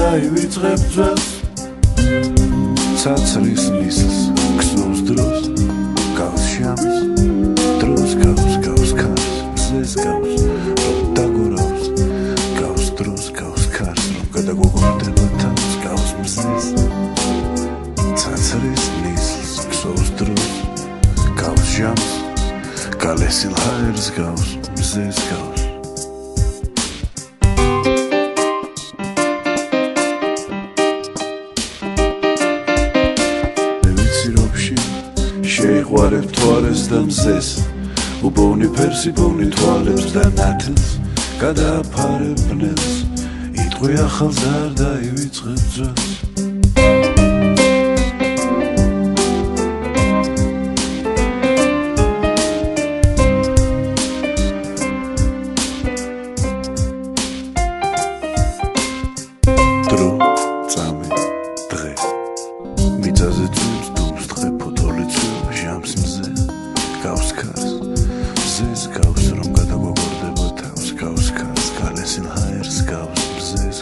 დაივიწყებ ძველს ცაცრის მისლს ქსოვს დროს გავს შამის დროს გავს ქარს მზეს გავს რომ დაგორავს გავს დროს გავს ქარს რომ გადაგოგორდება თავს გავს მზეს ცაცრის მისლს ქსოვს დროს გავს შამის გალესილ ჰაერს გავს მზეს გავს შეიყვარებ თვალებს და მზეს უბოვნი ფერსი ბოვნი თვალებს და ნათელს გადააფარებ ბნელს იტყვი ახალს არ დაივიწყებ ძველს დრო წამი დღე მიწაზე წვიმს დუმს დღე ფოთოლი ჟამს მზე გავს ქარს მზეს გავს რომ გადაგოგორდება თავს გავს ქარს გალესილ ჰაერს გავს მზეს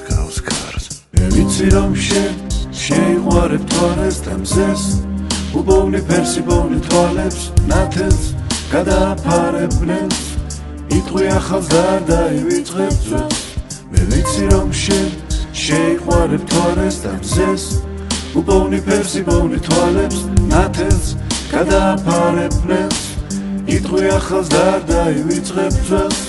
გავს ქარს მე ვიცი რომ შეიყვარებ თვალებს და მზეს უბოვნი ფერსი ბოვნი თვალებს ნათელს გადააფარებ ბნელს იტყვი ახალს და არ დაივიწყებ ძველს მე ვიცი რომ შეიყვარებ თვალებს და მზეს უბოვნი ფერსი ბოვნი თვალებს ნათელს გადააფარებ ბნელს იტყვი ახალს და არ დაივიწყებ ძველს